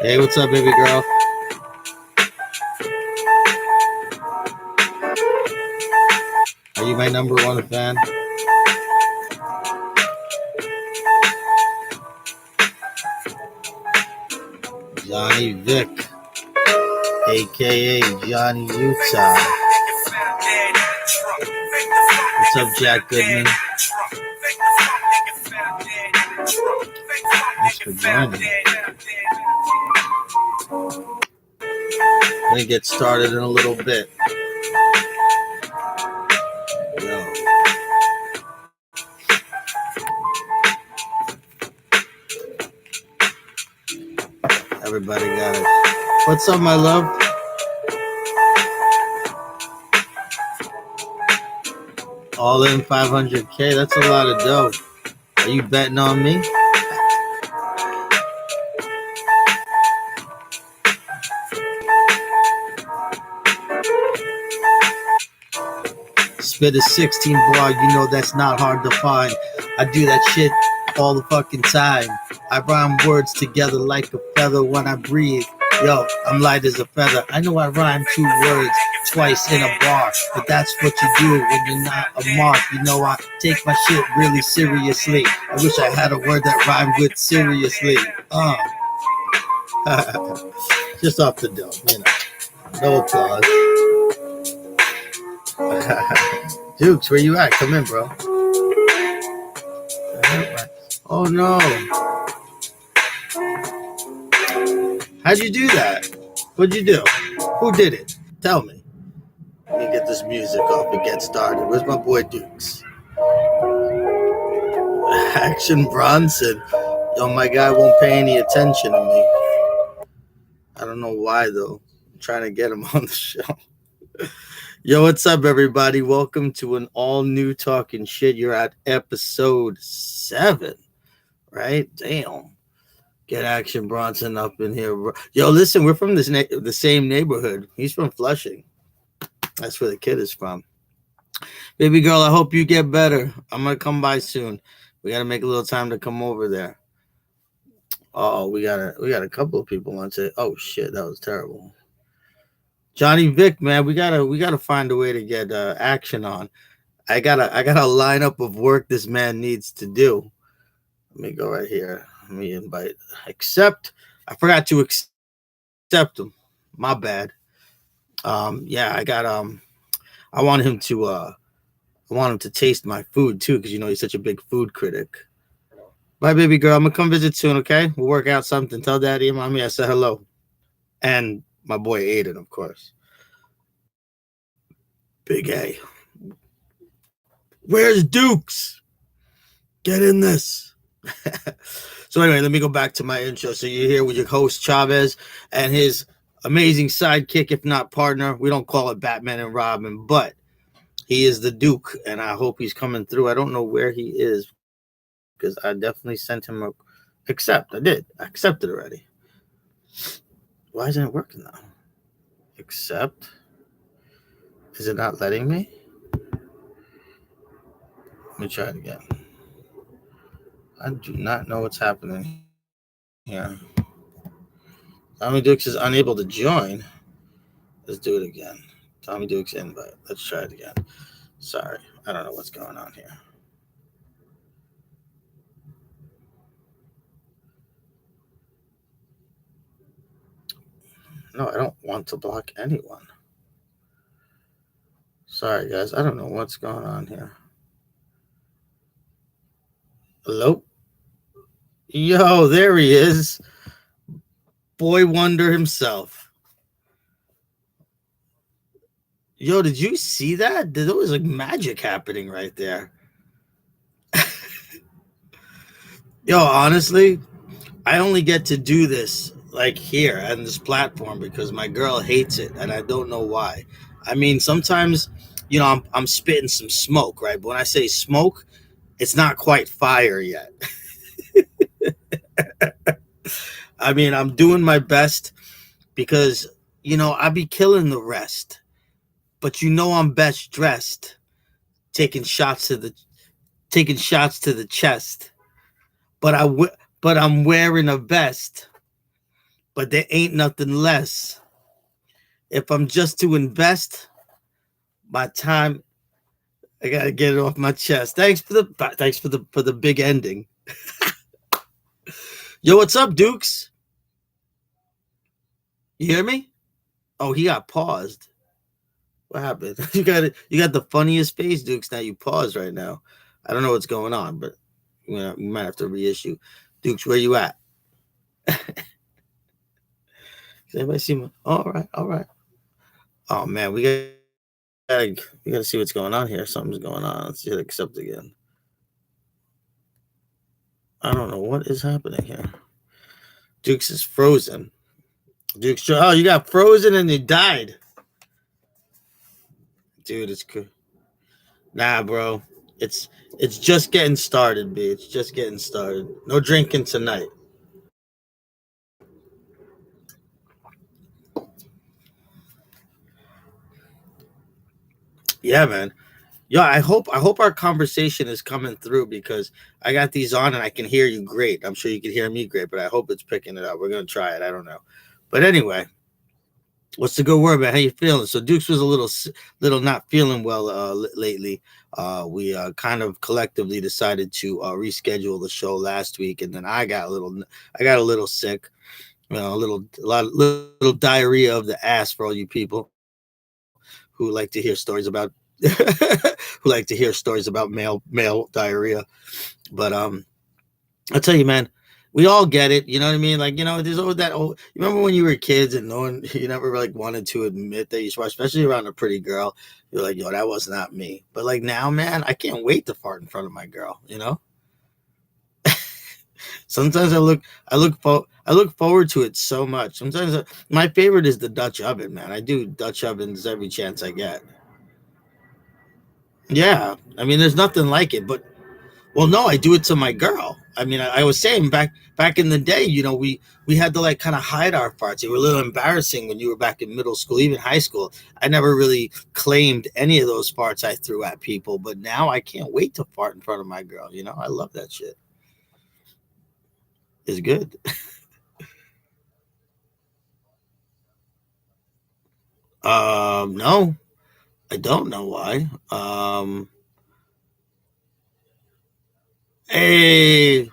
Hey, what's up, baby girl? Are you my number one fan? Johnny Vic, aka Johnny Utah. What's up, Jack Goodman? Thanks for joining. I'm gonna get started in a little bit. Yo. Everybody got it. What's up, my love? All in 500K. That's a lot of dough. Are you betting on me? Spit a 16 bar, you know that's not hard to find. I do that shit all the fucking time. I rhyme words together like a feather when I breathe. Yo, I'm light as a feather. I know I rhyme 2 words twice in a bar, but that's what you do when you're not a mark. You know I take my shit really seriously. I wish I had a word that rhymed with seriously. Just off the dome, you know. No applause. Dukes, where you at? Come in, bro. Oh no. How'd you do that? What'd you do? Who did it? Tell me. Let me get this music off and get started. Where's my boy Dukes? Action Bronson. Yo, my guy won't pay any attention to me. I don't know why, though. I'm trying to get him on the show. Yo, what's up, everybody? Welcome to an all-new Talking Shit. You're at episode 7, right? Damn. Get Action Bronson up in here. Yo, listen, we're from the same neighborhood. He's from Flushing. That's where the kid is from. Baby girl, I hope you get better. I'm going to come by soon. We got to make a little time to come over there. Oh, we got a couple of people on today. Oh, shit, that was terrible. Johnny Vic, man, we gotta find a way to get action on. I got a lineup of work this man needs to do. Let me go right here. Let me invite. Accept. I forgot to accept him. My bad. Yeah, I want him to taste my food too, because you know he's such a big food critic. Bye, baby girl. I'm gonna come visit soon. Okay, we'll work out something. Tell daddy and mommy I said hello, and my boy Aiden, of course. Big A. Where's Dukes? Get in this. So anyway, let me go back to my intro. So you're here with your host Chavez and his amazing sidekick, if not partner. We don't call it Batman and Robin, but he is the Duke, and I hope he's coming through. I don't know where he is because I definitely sent him a accept. I did. I accepted already. Why isn't it working now? Accept. Is it not letting me? Let me try it again. I do not know what's happening here. Tommy Dukes is unable to join. Let's do it again. Tommy Dukes invite. Let's try it again. Sorry. I don't know what's going on here. No, I don't want to block anyone. Sorry, guys. I don't know what's going on here. Hello? Yo, there he is. Boy Wonder himself. Yo, did you see that? There was like magic happening right there. Yo, honestly, I only get to do this like here on this platform because my girl hates it, and I don't know why. I mean, sometimes, I'm spitting some smoke, right? But when I say smoke, it's not quite fire yet. I mean, I'm doing my best because I be killing the rest, but I'm best dressed, taking shots to the chest. But but I'm wearing a vest, but there ain't nothing less. If I'm just to invest my time, I gotta get it off my chest. Thanks for the big ending. Yo, what's up, Dukes? You hear me? Oh, he got paused. What happened? You got the funniest face, Dukes. Now you pause right now. I don't know what's going on, but you might have to reissue. Dukes, where you at? Does anybody see me? All right, all right. Oh man, we gotta see what's going on here. Something's going on. Let's hit accept again. I don't know what is happening here. Dukes is frozen. Dukes, oh, you got frozen and you died, dude. It's cool. Nah, bro. It's just getting started, B. It's just getting started. No drinking tonight. Yeah, man. Yeah, I hope our conversation is coming through because I got these on and I can hear you great. I'm sure you can hear me great, but I hope it's picking it up. We're gonna try it. I don't know, but anyway, what's the good word, man? How you feeling? So Dukes was a little not feeling well lately. We kind of collectively decided to reschedule the show last week, and then I got a little sick. A little diarrhea of the ass for all you people who like to hear stories about male diarrhea. But I'll tell you, man, we all get it. You know what I mean? Like, there's always that old. You remember when you were kids and no one, you never like wanted to admit that you swore, especially around a pretty girl. You're like, yo, that was not me. But like now, man, I can't wait to fart in front of my girl. Sometimes I look forward to it so much. Sometimes my favorite is the Dutch oven, man. I do Dutch ovens every chance I get. Yeah, I mean, there's nothing like it. But well, no, I do it to my girl. I mean, I was saying back in the day, we had to like kind of hide our farts. They were a little embarrassing when you were back in middle school, even high school. I never really claimed any of those farts I threw at people, but now I can't wait to fart in front of my girl. I love that shit. It's good. No, I don't know why. Hey,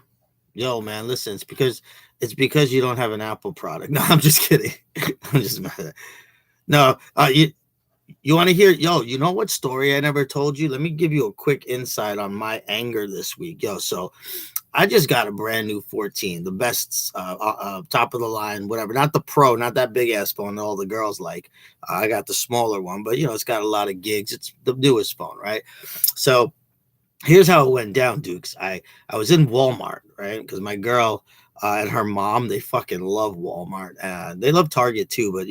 yo, man, listen, it's because you don't have an Apple product. No, I'm just kidding. I'm just mad. No, you want to hear? Yo, you know what story I never told you? Let me give you a quick insight on my anger this week. Yo, so I just got a brand new 14, the best, top of the line, whatever. Not the Pro, not that big ass phone that all the girls like. I got the smaller one, but it's got a lot of gigs. It's the newest phone, right? So here's how it went down, Dukes. I was in Walmart, right? Because my girl and her mom, they fucking love Walmart. And they love Target too, but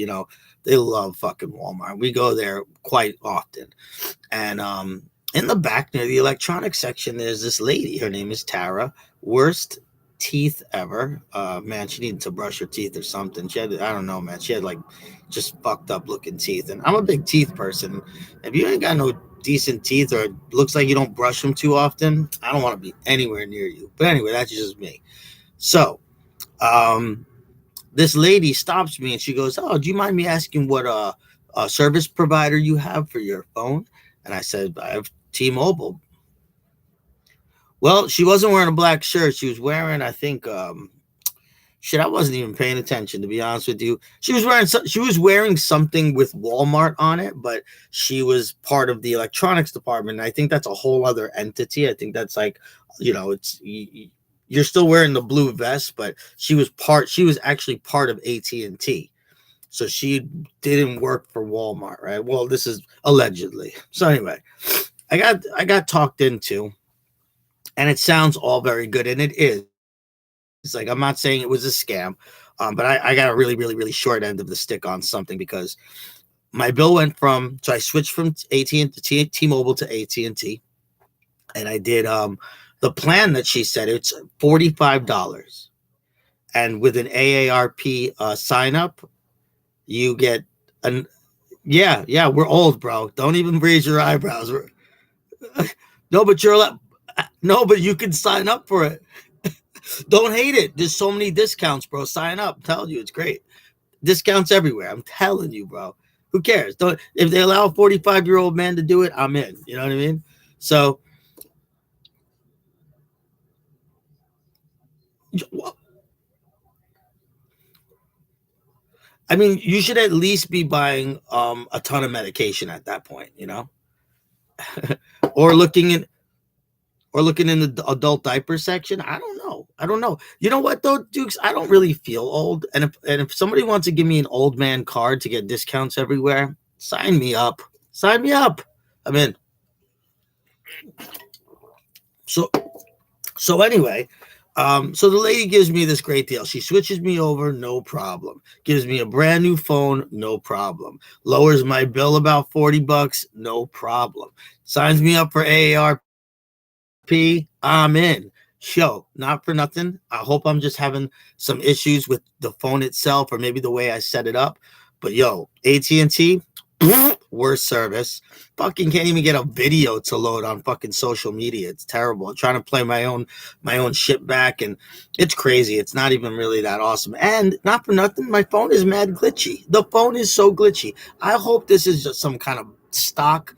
they love fucking Walmart. We go there quite often. And in the back near the electronics section, there's this lady. Her name is Tara. Worst teeth ever. Man, she needed to brush her teeth or something. She had, I don't know, man. She had like just fucked up looking teeth. And I'm a big teeth person. If you ain't got no decent teeth or it looks like you don't brush them too often, I don't want to be anywhere near you. But anyway, that's just me. So, um, this lady stops me and she goes, "Oh, do you mind me asking what service provider you have for your phone?" And I said, "I have T-Mobile." Well, she wasn't wearing a black shirt. She was wearing, I think, shit. I wasn't even paying attention, to be honest with you. She was wearing something with Walmart on it, but she was part of the electronics department. And I think that's a whole other entity. I think that's like, it's you're still wearing the blue vest, but she was actually part of AT&T. So she didn't work for Walmart, right? Well, this is allegedly. So anyway, I got talked into, and it sounds all very good, and it is. Like, I'm not saying it was a scam, but I got a really short end of the stick on something, because my bill went from, so I switched from AT&T T-Mobile to AT&T, and I did the plan that she said, it's $45, and with an AARP sign up, you get an, yeah, we're old, bro. Don't even raise your eyebrows. No, but you're allowed, no, but you can sign up for it. Don't hate it. There's so many discounts, bro. Sign up. I'm telling you, it's great. Discounts everywhere. I'm telling you, bro. Who cares? Don't, if they allow a 45-year-old man to do it, I'm in. You know what I mean? So, I mean, you should at least be buying a ton of medication at that point, or looking in the adult diaper section. I don't know. You know what though, Dukes? I don't really feel old, and if somebody wants to give me an old man card to get discounts everywhere, sign me up. Sign me up. I'm in. So anyway, so the lady gives me this great deal. She switches me over, no problem. Gives me a brand new phone, no problem. Lowers my bill about $40, no problem. Signs me up for AARP, I'm in. Show, not for nothing. I hope I'm just having some issues with the phone itself, or maybe the way I set it up. But yo, AT&T, worst service. Fucking can't even get a video to load on fucking social media. It's terrible. I'm trying to play my own shit back, and it's crazy. It's not even really that awesome. And not for nothing, my phone is mad glitchy. The phone is so glitchy. I hope this is just some kind of stock.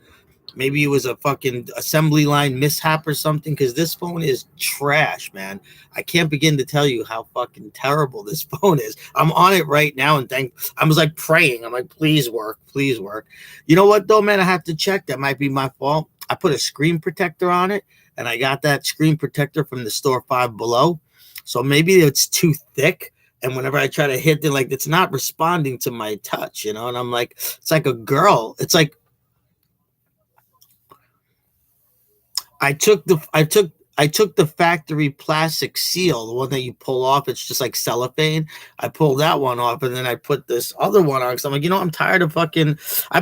Maybe it was a fucking assembly line mishap or something, because this phone is trash, man. I can't begin to tell you how fucking terrible this phone is. I'm on it right now, and I was like praying. I'm like, please work, please work. You know what though, man? I have to check. That might be my fault. I put a screen protector on it, and I got that screen protector from the store Five Below. So maybe it's too thick. And whenever I try to hit it, like, it's not responding to my touch, And I'm like, it's like a girl. It's like, I took the factory plastic seal, the one that you pull off. It's just like cellophane. I pulled that one off, and then I put this other one on, because I'm like, I'm tired of fucking. My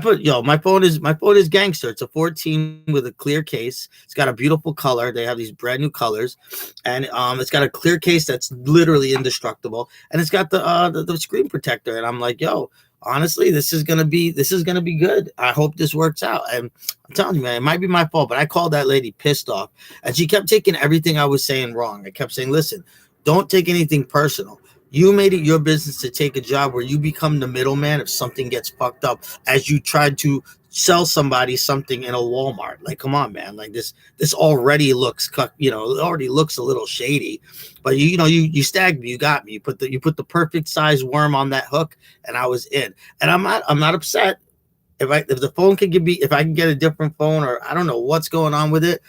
phone is gangster. It's a 14 with a clear case. It's got a beautiful color. They have these brand new colors, and it's got a clear case that's literally indestructible, and it's got the screen protector. And I'm like, yo, honestly, this is gonna be good. I hope this works out. And I'm telling you, man, it might be my fault, but I called that lady pissed off, and she kept taking everything I was saying wrong. I kept saying, listen, don't take anything personal. You made it your business to take a job where you become the middleman if something gets fucked up, as you tried to sell somebody something in a Walmart. Like, come on, man. Like, this already looks, it already looks a little shady. But you stagged me. You got me. You put the perfect size worm on that hook, and I was in. And I'm not upset. If the phone can give me, if I can get a different phone, or I don't know what's going on with it,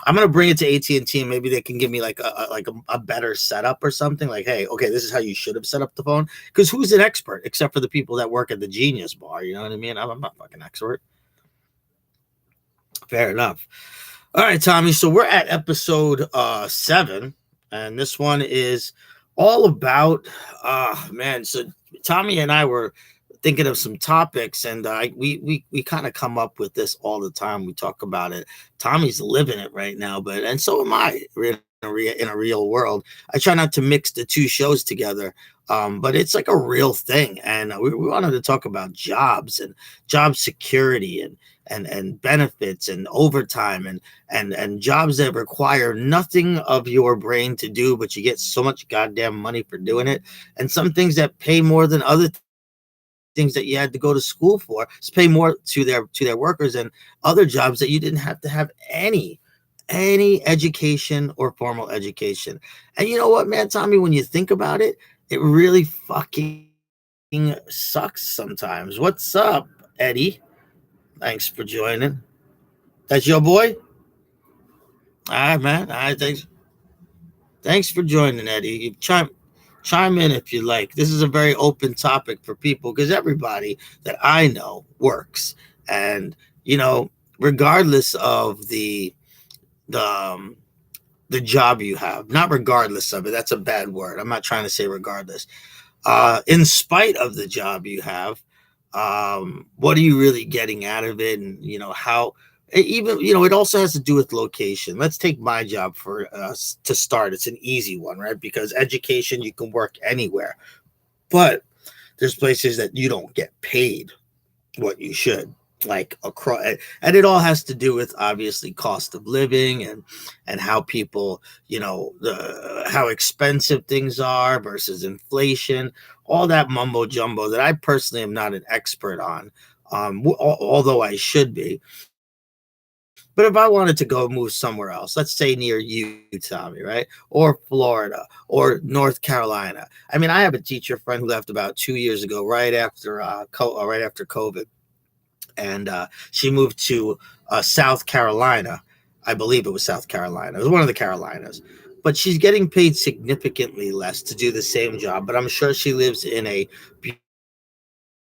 I'm gonna bring it to AT&T, and maybe they can give me like a better setup or something. Like, hey, okay, this is how you should have set up the phone. Because who's an expert except for the people that work at the Genius Bar? You know what I mean? I'm not fucking expert. Fair enough. All right, Tommy. So we're at episode 7, and this one is all about man. So Tommy and I were thinking of some topics, and we kind of come up with this all the time. We talk about it. Tommy's living it right now, and so am I. We're in a real world. I try not to mix the two shows together, but it's like a real thing. And we wanted to talk about jobs and job security, and benefits and overtime, and jobs that require nothing of your brain to do, but you get so much goddamn money for doing it, and some things that pay more than other things that you had to go to school for, pay more to their workers, and other jobs that you didn't have to have any education or formal education. And you know what, man, Tommy, when you think about it, it really fucking sucks sometimes. What's up, Eddie? Thanks for joining. That's your boy? All right, man. All right, thanks for joining, Eddie. Chime in if you like. This is a very open topic for people because everybody that I know works, and you know, regardless of the um, the job you have, not regardless of it. That's a bad word. I'm not trying to say regardless. In spite of the job you have, what are you really getting out of it? And how even it also has to do with location. Let's take my job for us to start. It's an easy one, right? Because education, you can work anywhere, but there's places that you don't get paid what you should, like across. And it all has to do with obviously cost of living and how people, how expensive things are versus inflation, all that mumbo jumbo that I personally am not an expert on, although I should be. But if I wanted to go move somewhere else, let's say near you, Tommy, right? Or Florida or North Carolina. I mean, I have a teacher friend who left about 2 years ago, right after COVID, and she moved to South Carolina. I believe it was South Carolina. It was one of the Carolinas. But she's getting paid significantly less to do the same job. But I'm sure she lives in a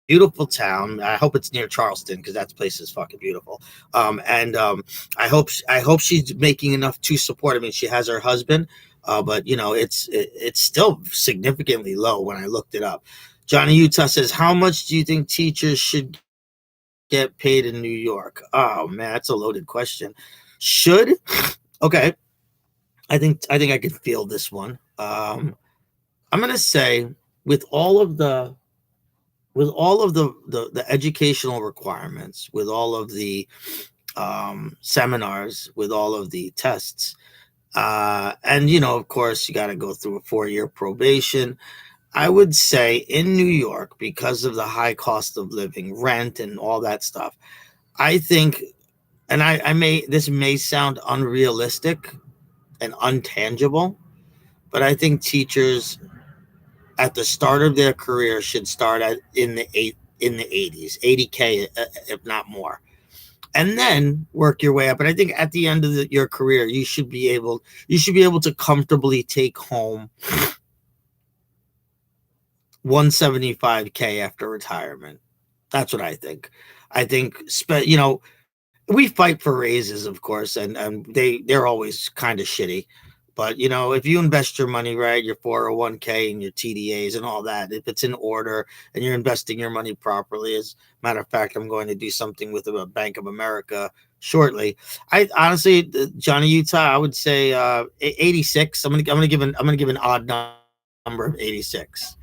beautiful town. I hope it's near Charleston because that place is fucking beautiful. I hope she's making enough to support. I mean, she has her husband, but it's still significantly low when I looked it up. Johnny Utah says, "How much do you think teachers should get paid in New York?" Oh man, that's a loaded question. Should okay. I think I can feel this one. I'm gonna say with all of the the educational requirements, with all of the seminars, with all of the tests, and of course, you got to go through a 4-year probation. I would say in New York, because of the high cost of living, rent, and all that stuff, I think, and I may this may sound unrealistic and untangible, but I think teachers at the start of their career should start at in the 80s, 80K, if not more, and then work your way up. And I think at the end of your career, you should be able to comfortably take home 175K after retirement. That's what I think. I think we fight for raises, of course, and they're always kind of shitty. But if you invest your money right, your 401k and your TDAs and all that, if it's in order and you're investing your money properly, as a matter of fact, I'm going to do something with a Bank of America shortly. I honestly, Johnny Utah, I would say 86. I'm gonna give an odd number of 86.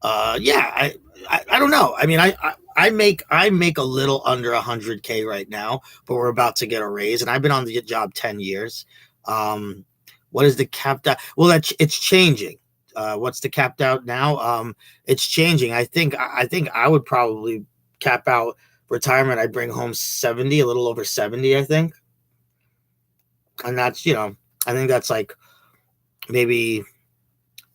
Yeah, I don't know. I mean, I make a little under 100K right now, but we're about to get a raise, and I've been on the job 10 years. Um, what is the capped out? Well, it's changing. What's the capped out now? It's changing. I think I would probably cap out retirement. I'd bring home 70, a little over 70. I think, and that's I think that's like maybe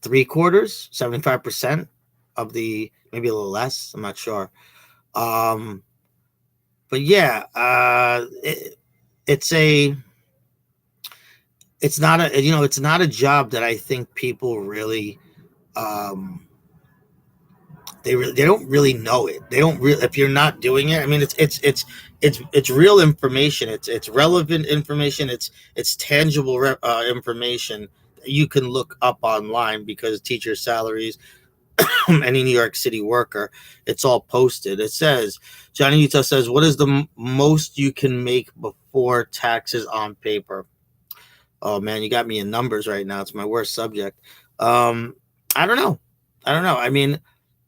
three quarters, 75% of the, maybe a little less. I'm not sure. Um, but yeah, it's a it's not a it's not a job that I think people really um, they don't really know it. They don't really, if you're not doing it. I mean, it's real information. It's relevant information. It's tangible information that you can look up online because teacher salaries, any New York City worker, it's all posted. It says, Johnny Utah says, what is the most you can make before taxes on paper? Oh man, you got me in numbers right now. It's my worst subject. Um, I don't know. I mean,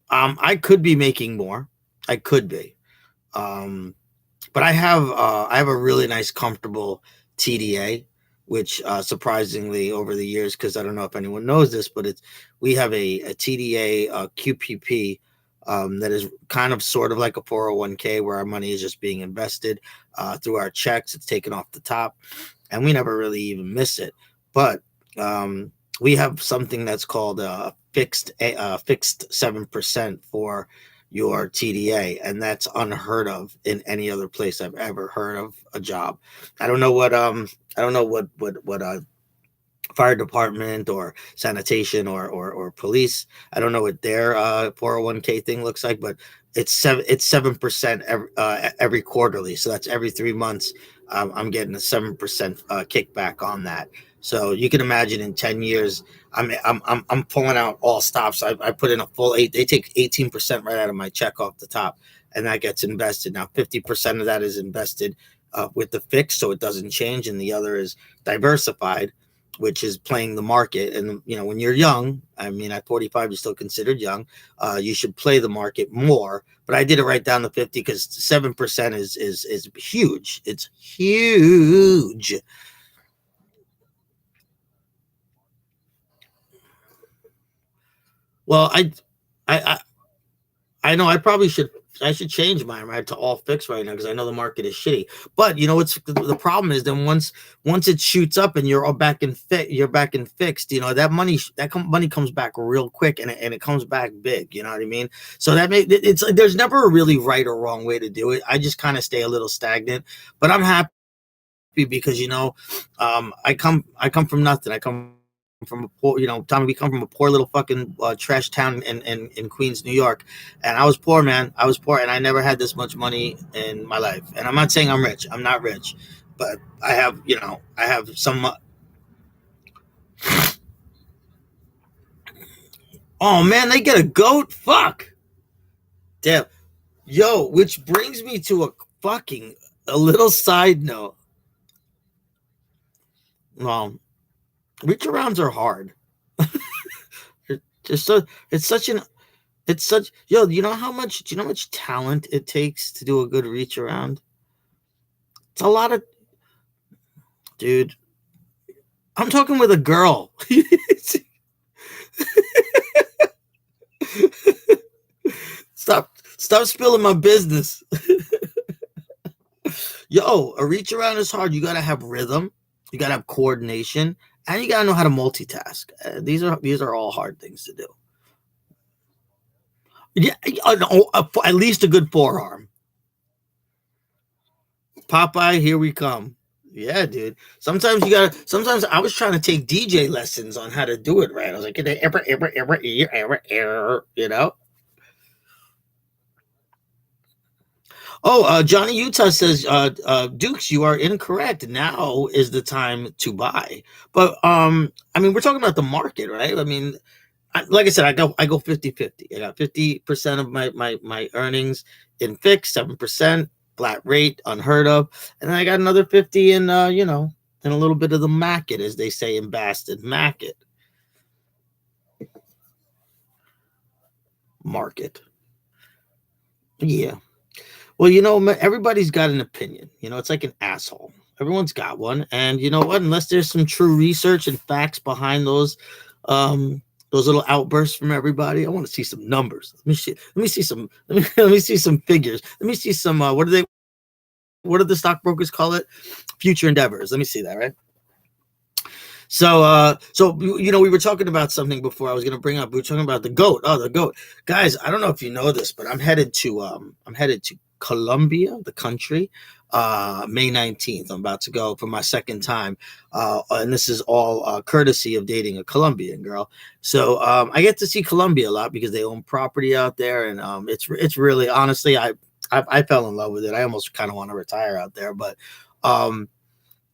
I could be making more. I could be. Um, but I have a really nice, comfortable TDA, which surprisingly over the years, because I don't know if anyone knows this, but we have a TDA QPP that is kind of sort of like a 401k where our money is just being invested through our checks. It's taken off the top, and we never really even miss it. But we have something that's called fixed 7% for your TDA, and that's unheard of in any other place I've ever heard of a job. I don't know what fire department or sanitation or police. I don't know what their 401k thing looks like, but it's 7% every quarterly. So that's every 3 months. I'm getting a 7% kickback on that. So you can imagine in 10 years, I'm pulling out all stops. I put in a full eight. They take 18% right out of my check off the top, and that gets invested. Now 50% of that is invested with the fix, so it doesn't change, and the other is diversified, which is playing the market. And when you're young, I mean, at 45, you're still considered young. You should play the market more. But I did it right down to 50 because 7% is huge. It's huge. Well, I I know I should change mine right to all fixed right now because I know the market is shitty. But what's the problem is then once it shoots up and you're all back in you're back in fixed. That money comes back real quick, and it comes back big. You know what I mean? So it's like there's never a really right or wrong way to do it. I just kind of stay a little stagnant, but I'm happy because I come from nothing. I come from a poor, Tommy, we come from a poor little fucking trash town in Queens, New York. And I was poor, man. I was poor, and I never had this much money in my life. And I'm not saying I'm rich. I'm not rich, but I have some. Oh man, they get a goat. Fuck. Damn. Yo, which brings me to a little side note. Well, reach arounds are hard. Just so it's such an It's such yo. Do you know how much talent it takes to do a good reach around? It's a lot of dude. I'm talking with a girl. Stop spilling my business. Yo, a reach around is hard. You gotta have rhythm, you gotta have coordination, and you gotta know how to multitask. These are all hard things to do. Yeah, at least a good forearm. Popeye, here we come. Yeah, dude. Sometimes I was trying to take DJ lessons on how to do it right. I was like, you know. Oh, Johnny Utah says, Dukes, you are incorrect. Now is the time to buy. But I mean, we're talking about the market, right? I mean, like I said, I go 50-50. I got 50% of my earnings in fixed, 7% flat rate, unheard of, and then I got another 50 in in a little bit of the market, as they say in Boston, market. Yeah. Well, everybody's got an opinion. It's like an asshole. Everyone's got one, and you know what? Unless there's some true research and facts behind those little outbursts from everybody, I want to see some numbers. Let me see some. Let me see some figures. Let me see some. What do the stockbrokers call it? Future endeavors. Let me see that, right? So we were talking about something before. I was going to bring up. We were talking about the goat. Oh, the goat, guys. I don't know if you know this, but I'm headed to Colombia, the country, May 19th. I'm about to go for my second time, and this is all courtesy of dating a Colombian girl. So I get to see Colombia a lot because they own property out there, and it's really, honestly, I fell in love with it. I almost kind of want to retire out there, but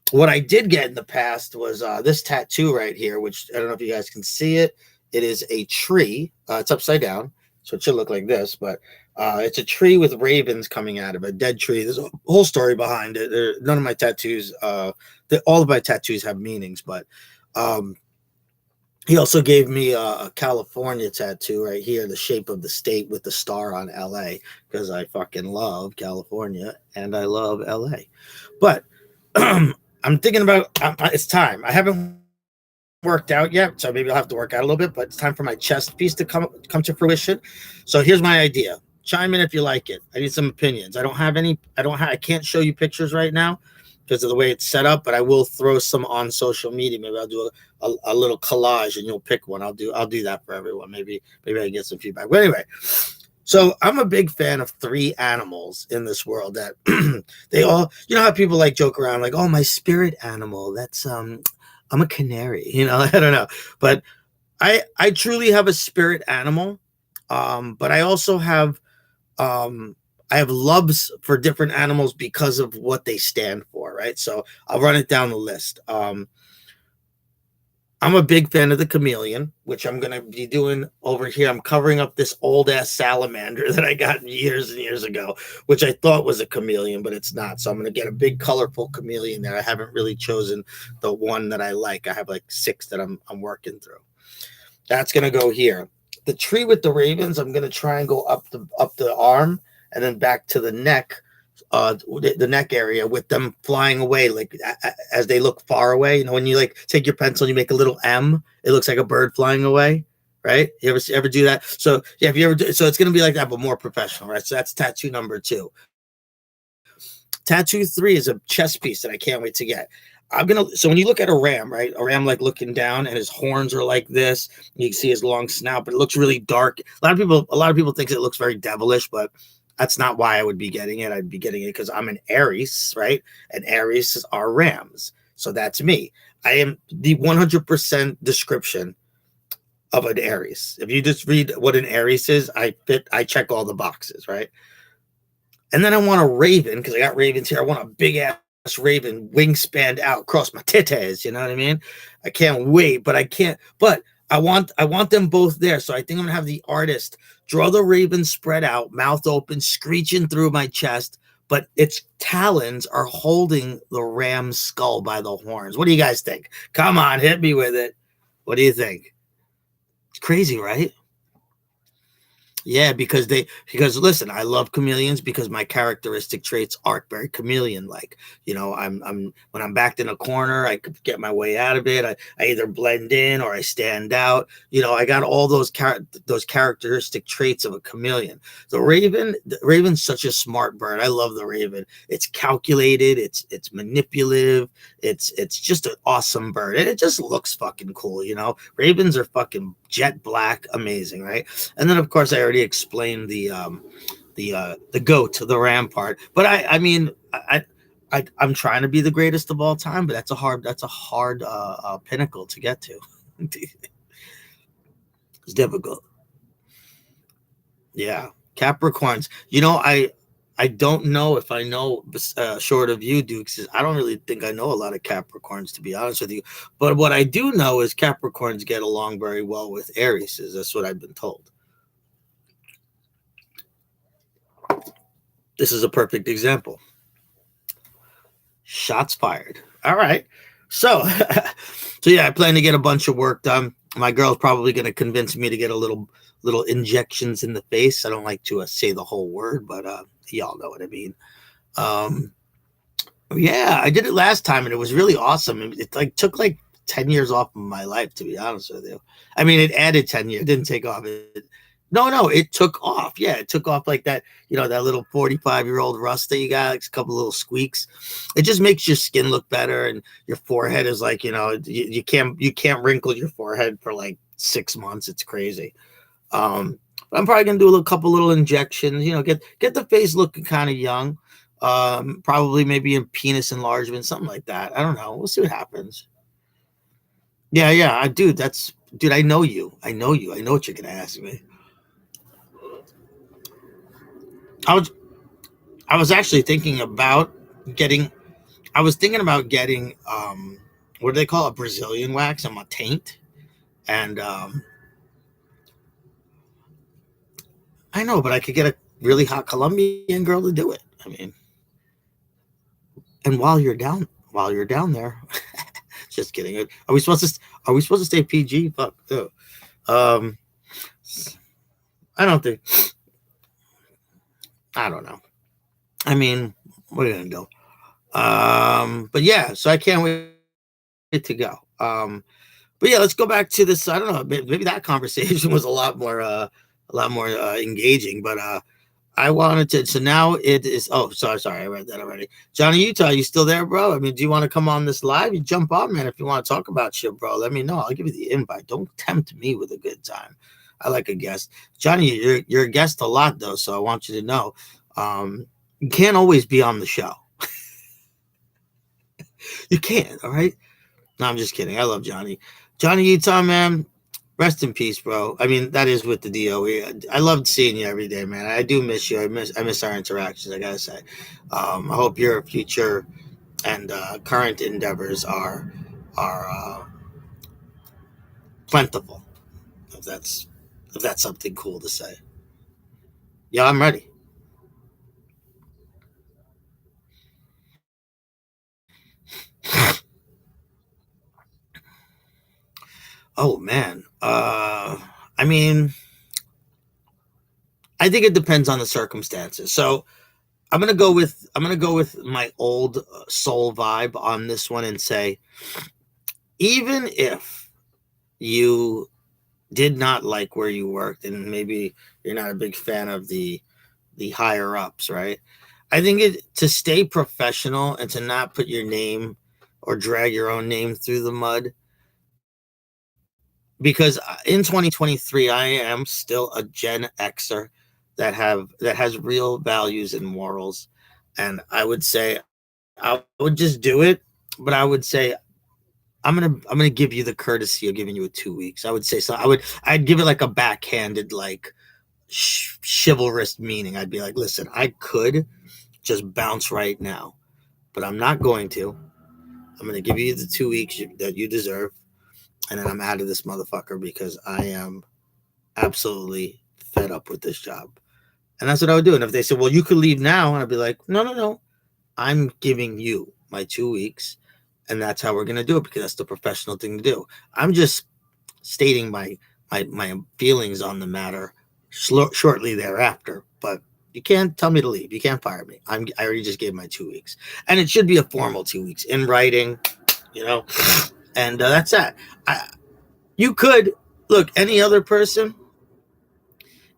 what I did get in the past was this tattoo right here, which I don't know if you guys can see it. It is a tree. It's upside down, so it should look like this, but it's a tree with ravens coming out of a dead tree. There's a whole story behind it. None of my tattoos, all of my tattoos have meanings, but he also gave me a California tattoo right here, the shape of the state with the star on LA, because I fucking love California and I love LA. But I'm thinking about it's time. I haven't worked out yet, so maybe I'll have to work out a little bit, but it's time for my chest piece to come to fruition. So here's my idea. Chime in if you like it. I need some opinions. I can't show you pictures right now because of the way it's set up, but I will throw some on social media. Maybe I'll do a little collage and you'll pick one. I'll do that for everyone. Maybe I can get some feedback. But anyway, so I'm a big fan of three animals in this world that they all, how people like joke around like, oh, my spirit animal. That's I'm a canary, I don't know. But I truly have a spirit animal. But I also have I have loves for different animals because of what they stand for, right? So I'll run it down the list. I'm a big fan of the chameleon, which I'm going to be doing over here. I'm covering up this old ass salamander that I got years and years ago, which I thought was a chameleon, but it's not. So I'm going to get a big colorful chameleon there. I haven't really chosen the one that I like. I have like 6 that I'm working through. That's going to go here. The tree with the ravens, I'm going to try and go up the arm and then back to the neck. The neck area with them flying away, like as they look far away. When you like take your pencil and you make a little M, it looks like a bird flying away, right? You ever do that? So yeah, if you ever do, so it's gonna be like that, but more professional, right? So that's tattoo number 2. Tattoo 3 is a chest piece that I can't wait to get. So when you look at a ram, right? A ram like looking down and his horns are like this. You can see his long snout, but it looks really dark. A lot of people think it looks very devilish, but that's not why I would be getting it. I'd be getting it because I'm an Aries, right? And Aries are rams. So that's me. I am the 100% description of an Aries. If you just read what an Aries is, I check all the boxes, right? And then I want a raven because I got ravens here. I want a big ass raven wingspan out across my titties. You know what I mean? I can't wait, but I can't. But I want them both there. So I think I'm gonna have the artist draw the raven spread out, mouth open, screeching through my chest, but its talons are holding the ram's skull by the horns. What do you guys think? Come on, hit me with it. What do you think? It's crazy, right? Yeah, because listen, I love chameleons because my characteristic traits are very chameleon like. I'm when I'm backed in a corner, I could get my way out of it. I either blend in or I stand out. I got all those characteristic traits of a chameleon. The raven's such a smart bird. I love the raven. It's calculated, it's manipulative, it's just an awesome bird. And it just looks fucking cool, Ravens are fucking jet black, amazing, right? And then of course I already explained the goat, the ram part. But I'm trying to be the greatest of all time, but that's a hard pinnacle to get to. It's difficult. Yeah, Capricorns. I don't know if I know, short of you, Dukes, I don't really think I know a lot of Capricorns, to be honest with you. But what I do know is Capricorns get along very well with Aries. That's what I've been told. This is a perfect example. Shots fired. All right. So yeah, I plan to get a bunch of work done. My girl's probably going to convince me to get a little injections in the face. I don't like to say the whole word, but y'all know what I mean. Yeah, I did it last time and it was really awesome. It took 10 years off of my life, to be honest with you. I mean, it added 10 years. It didn't take off. No, it took off. Yeah, it took off like that, that little 45-year-old rust that you got, like a couple little squeaks. It just makes your skin look better, and your forehead is like, you can't wrinkle your forehead for like 6 months. It's crazy. I'm probably gonna do a couple little injections, get the face looking kind of young. Probably maybe a penis enlargement, something like that. I don't know. We'll see what happens. Yeah, dude, I know you. I know what you're gonna ask me. I was actually thinking about getting what do they call it, Brazilian wax on my taint. And I know, but I could get a really hot Colombian girl to do it. I mean, and while you're down there, just kidding. Are we supposed to stay PG? Fuck. I don't think. I don't know. I mean, what are you gonna do? But yeah, so I can't wait to go. But yeah, let's go back to this. I don't know. Maybe that conversation was a lot more engaging. But I wanted to. So now it is. Oh, sorry, I read that already. Johnny Utah, you still there, bro? I mean, do you want to come on this live? You jump on, man. If you want to talk about shit, bro, let me know. I'll give you the invite. Don't tempt me with a good time. I like a guest. Johnny, you're a guest a lot though, so I want you to know. You can't always be on the show. You can't. All right. No, I'm just kidding. I love Johnny. Johnny Utah, man. Rest in peace, bro. I mean, that is with the DOE. I loved seeing you every day, man. I do miss you. I miss our interactions. I gotta say. I hope your future and current endeavors are plentiful. If that's something cool to say. Yeah, I'm ready. Oh man. I mean, I think it depends on the circumstances. So I'm gonna go with my old soul vibe on this one and say, even if you did not like where you worked and maybe you're not a big fan of the higher ups, right? I think it to stay professional and to not put your name or drag your own name through the mud, because in 2023 I am still a Gen Xer that has real values and morals, and I would say I would just do it, but I would say I'm gonna give you the courtesy of giving you a 2 weeks. I would say so. I'd give it like a backhanded like chivalrous meaning. I'd be like, listen, I could just bounce right now, but I'm not going to. I'm going to give you the 2 weeks that you deserve, and then I'm out of this motherfucker because I am absolutely fed up with this job. And that's what I would do. And if they said, well, you could leave now, and I'd be like, no, no, no. I'm giving you my 2 weeks, and that's how we're going to do it because that's the professional thing to do. I'm just stating my feelings on the matter shortly thereafter, but you can't tell me to leave. You can't fire me. I already just gave my 2 weeks, and it should be a formal 2 weeks in writing, you know. And that's that. You could look any other person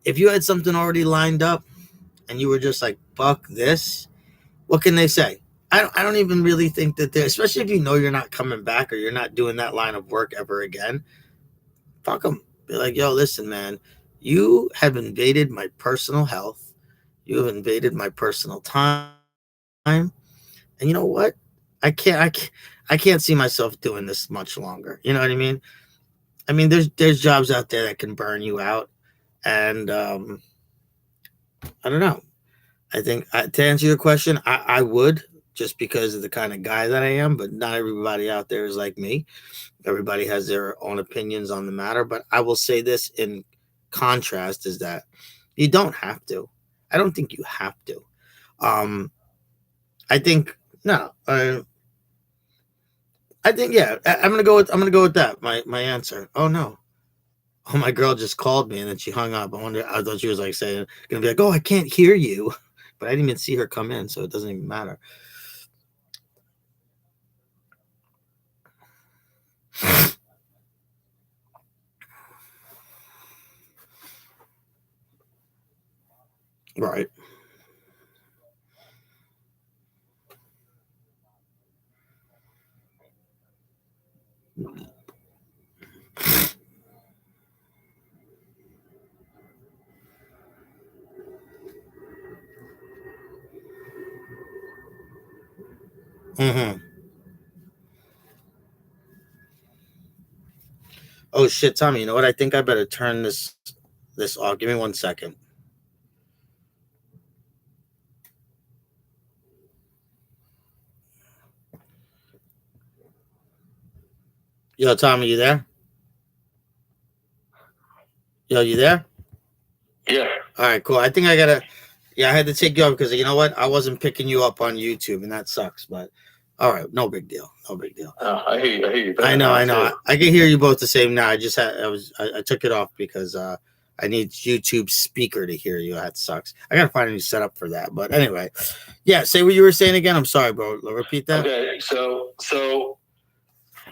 if you had something already lined up, and you were just like, "Fuck this." What can they say? I don't even really think that they're, especially if you know you're not coming back or you're not doing that line of work ever again. Fuck them. Be like, yo, listen, man, you have invaded my personal health. You have invaded my personal time. And you know what? I can't, I can't, I can't see myself doing this much longer. You know what I mean? I mean, there's jobs out there that can burn you out, and I don't know. I think to answer your question, I would just because of the kind of guy that I am, but not everybody out there is like me. Everybody has their own opinions on the matter, but I will say this in contrast is that you don't have to. I don't think you have to. Um, I think no. I think yeah. I'm gonna go with that. My answer. Oh no. Oh, my girl just called me and then she hung up. I thought she was like saying gonna be like, oh, I can't hear you, but I didn't even see her come in, so it doesn't even matter. Right. Mm-hmm. Oh shit, Tommy. You know what? I think I better turn this off. Give me 1 second. Yo, Tommy, you there? Yo, you there? Yeah. All right, cool. I think I gotta. Yeah, I had to take you off because you know what? I wasn't picking you up on YouTube, and that sucks. But all right, no big deal. No big deal. I hear you. I hear you. I know. I know. I can hear you both the same now. I just had. I took it off because I need YouTube speaker to hear you. That sucks. I gotta find a new setup for that. But anyway, yeah. Say what you were saying again. I'm sorry, bro. Repeat that. Okay. So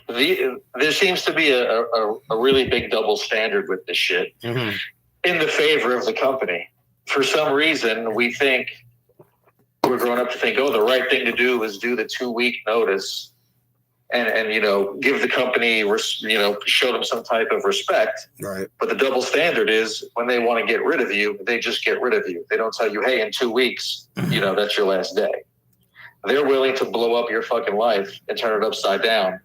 there seems to be a really big double standard with this shit in the favor of the company. For some reason, we think we're grown up to think, oh, the right thing to do is do the 2-week notice and give the company, show them some type of respect. Right. But the double standard is when they want to get rid of you, they just get rid of you. They don't tell you, hey, in 2 weeks, that's your last day. They're willing to blow up your fucking life and turn it upside down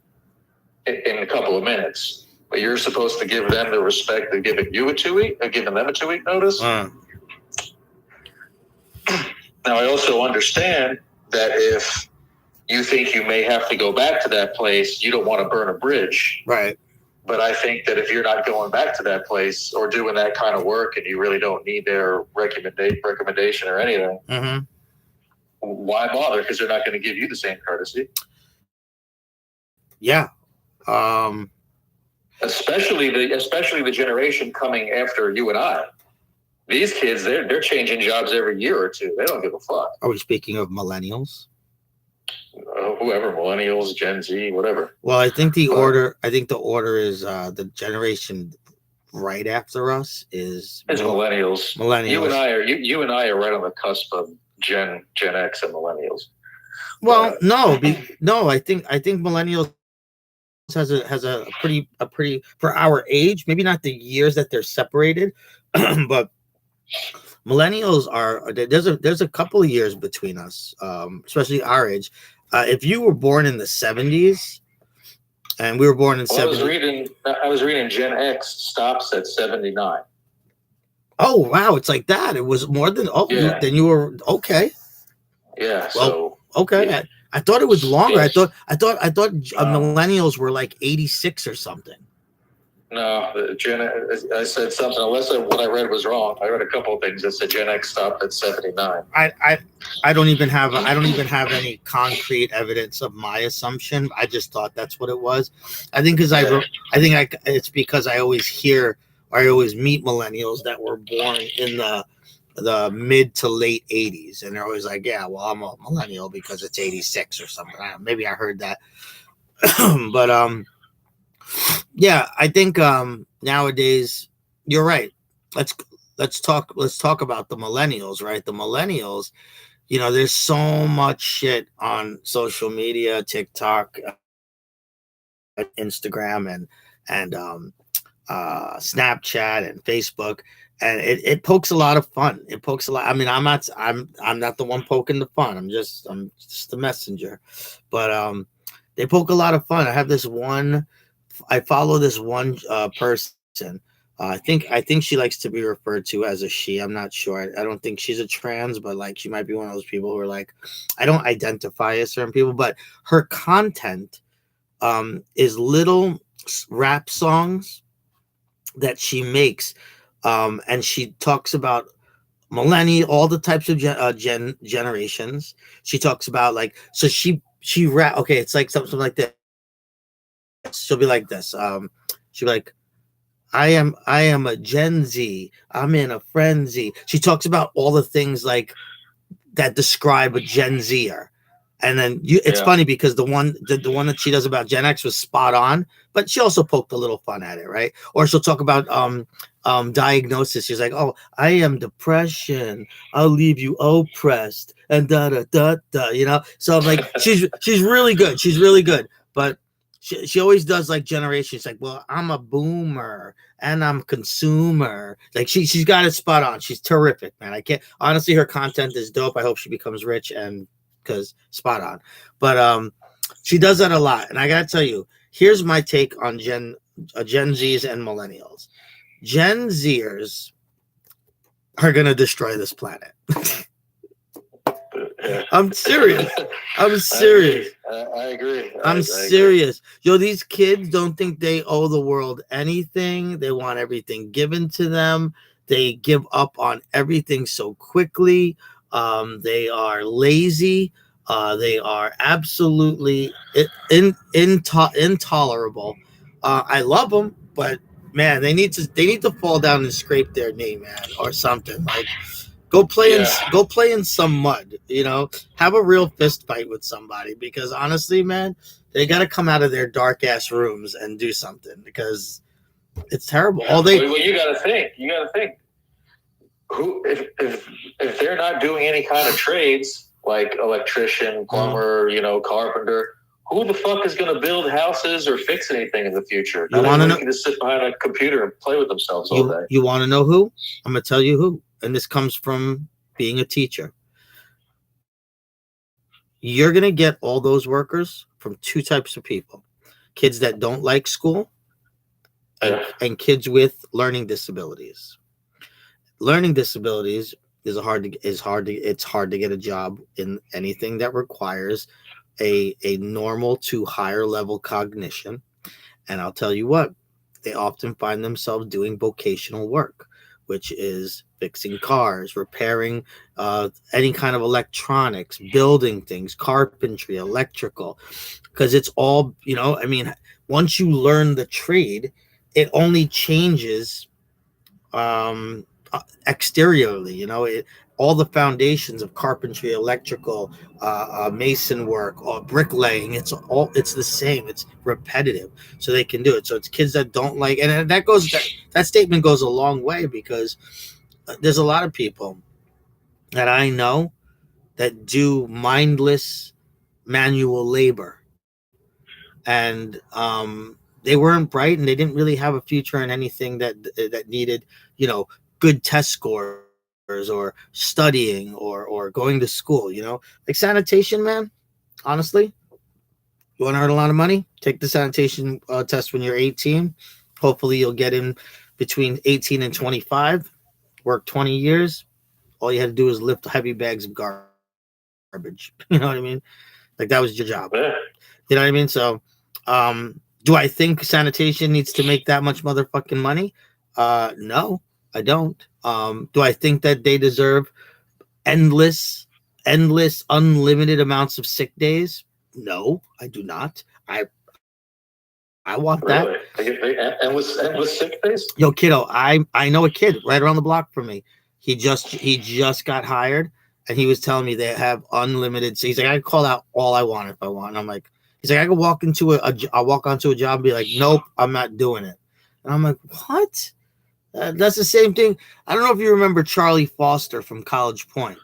in a couple of minutes. But you're supposed to give them the respect of giving you giving them a 2-week notice. Now, I also understand that if you think you may have to go back to that place, you don't want to burn a bridge. Right. But I think that if you're not going back to that place or doing that kind of work and you really don't need their recommendation or anything, why bother? Because they're not going to give you the same courtesy. Yeah. Especially the generation coming after you and I. These kids, they're changing jobs every year or two. They don't give a fuck. Are we speaking of millennials? Whoever, millennials, Gen Z, whatever. Well, I think the order is the generation right after us is millennials. You and I are right on the cusp of Gen X and millennials. Well, no. I think millennials has a pretty for our age, maybe not the years that they're separated, but millennials are there's a couple of years between us, especially our age. If you were born in the 70s and we were born in 70s. I was reading Gen X stops at 79. Oh wow, it's like that. It was more than then you were okay. Yeah. Well, okay. Yeah. I thought it was longer. Yes. I thought millennials were like 86 or something. No, I said something. Unless what I read was wrong. I read a couple of things that said Gen X stopped at 79. I don't even have any concrete evidence of my assumption. I just thought that's what it was. I think it's because I always meet millennials that were born in the mid to late 80s, and they're always like, yeah, well, I'm a millennial because it's 86 or something. Maybe I heard that. But yeah, I think nowadays you're right. Let's talk about the millennials, right? The millennials, there's so much shit on social media, TikTok, Instagram, and Snapchat and Facebook, and it pokes a lot of fun. It pokes a lot. I mean, I'm not the one poking the fun. I'm just the messenger, but they poke a lot of fun. I follow this one person. I think she likes to be referred to as a she. I'm not sure. I don't think she's a trans, but like she might be one of those people who are like, I don't identify as certain people, but her content is little rap songs that she makes, and she talks about all the types of generations. She talks about she rap. Okay, it's like something like this. She'll be like this. She'll be like, I am a Gen Z. I'm in a frenzy. She talks about all the things like that describe a Gen Zer. And then it's funny because the one that she does about Gen X was spot on, but she also poked a little fun at it, right? Or she'll talk about diagnosis. She's like, "Oh, I am depression. I'll leave you oppressed," and da da da da. So I'm like, she's really good. She's really good, but she always does like generations. Like, well, I'm a boomer and I'm consumer. Like she's got it spot on. She's terrific, man. I can't honestly. Her content is dope. I hope she becomes rich and. Because spot on, but she does that a lot, and I gotta tell you, here's my take on Gen Zs and millennials. Gen Zers are gonna destroy this planet. I'm serious. I agree. I'm serious. Yo, these kids don't think they owe the world anything. They want everything given to them. They give up on everything so quickly. They are lazy. They are absolutely intolerable. I love them, but man, they need to fall down and scrape their knee, man, or something. Like go play in some mud. Have a real fist fight with somebody, because honestly, man, they got to come out of their dark ass rooms and do something, because it's terrible. Well, you got to think. Who, if they're not doing any kind of trades like electrician, plumber, carpenter, who the fuck is going to build houses or fix anything in the future? You want to know? Can just sit behind a computer and play with themselves all day. You want to know who? I'm going to tell you who, and this comes from being a teacher. You're going to get all those workers from two types of people. kids that don't like school, and kids with learning disabilities. Learning disabilities is it's hard to get a job in anything that requires a normal to higher level cognition. And I'll tell you what, they often find themselves doing vocational work, which is fixing cars, repairing any kind of electronics, building things, carpentry, electrical, because it's all, I mean, once you learn the trade, it only changes exteriorly, all the foundations of carpentry, electrical, mason work, or bricklaying. It's the same. It's repetitive, so they can do it. So it's kids that don't like, and that statement goes a long way, because there's a lot of people that I know that do mindless manual labor, and they weren't bright, and they didn't really have a future in anything that needed, good test scores, or studying, or going to school. Like sanitation, man. Honestly, you want to earn a lot of money? Take the sanitation test when you're 18. Hopefully, you'll get in between 18 and 25. Work 20 years. All you had to do is lift heavy bags of garbage. You know what I mean? Like that was your job. You know what I mean? So, do I think sanitation needs to make that much motherfucking money? No, I don't. Do I think that they deserve endless, unlimited amounts of sick days? No, I do not. I want that. Really? And with sick days? Yo, kiddo, I know a kid right around the block from me. He just got hired, and he was telling me they have unlimited. So he's like, I can call out all I want if I want. And I'm like, he's like, I can walk into I'll walk onto a job and be like, nope, I'm not doing it. And I'm like, what? That's the same thing. I don't know if you remember Charlie Foster from College Point.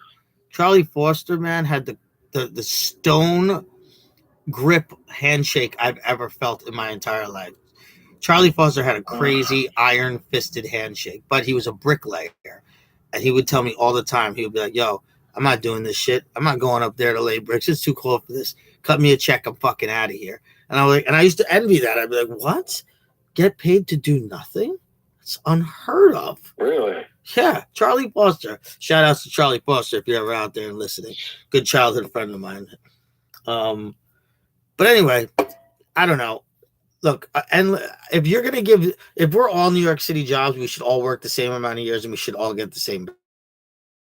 Charlie Foster, man, had the stone grip handshake I've ever felt in my entire life. Charlie Foster had a crazy iron-fisted handshake, but he was a bricklayer. And he would tell me all the time, he would be like, yo, I'm not doing this shit. I'm not going up there to lay bricks. It's too cold for this. Cut me a check. I'm fucking out of here. And I was like, and I used to envy that. I'd be like, what? Get paid to do nothing? It's unheard of. Really? Yeah, Charlie Foster. Shout outs to Charlie Foster if you're ever out there and listening. Good childhood friend of mine. But anyway, I don't know. Look, and if we're all New York City jobs, we should all work the same amount of years, and we should all get the same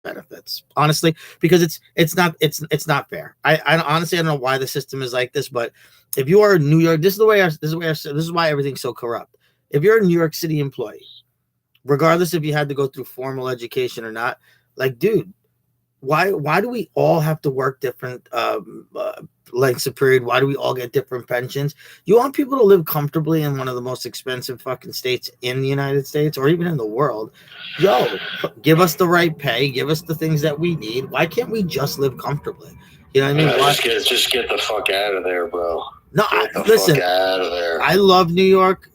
benefits. Honestly, because it's not fair. I honestly, I don't know why the system is like this, but if you are in New York, this is why everything's so corrupt. If you're a New York City employee, regardless if you had to go through formal education or not, like, dude, why do we all have to work different lengths of period? Why do we all get different pensions? You want people to live comfortably in one of the most expensive fucking states in the United States, or even in the world. Yo, give us the right pay, give us the things that we need. Why can't we just live comfortably? You know what I mean? Just get the fuck out of there, bro. No, listen, fuck out of there. I love New York,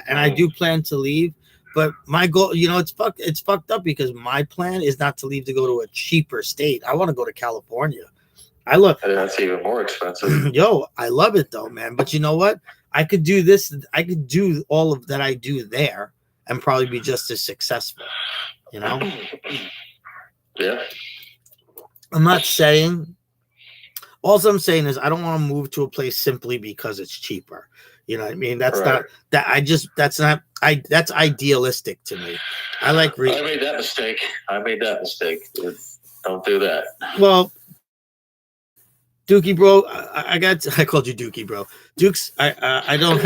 and I do plan to leave. But my goal, it's fucked up, because my plan is not to leave to go to a cheaper state. I want to go to California. That's even more expensive. Yo, I love it though, man. But you know what? I could do this. I could do all of that I do there and probably be just as successful. Yeah. I'm not saying. All I'm saying is I don't want to move to a place simply because it's cheaper. You know what I mean? That's right. That's idealistic to me. I made that mistake. Don't do that. Well, Dookie bro, I called you Dookie bro. Dukes, I don't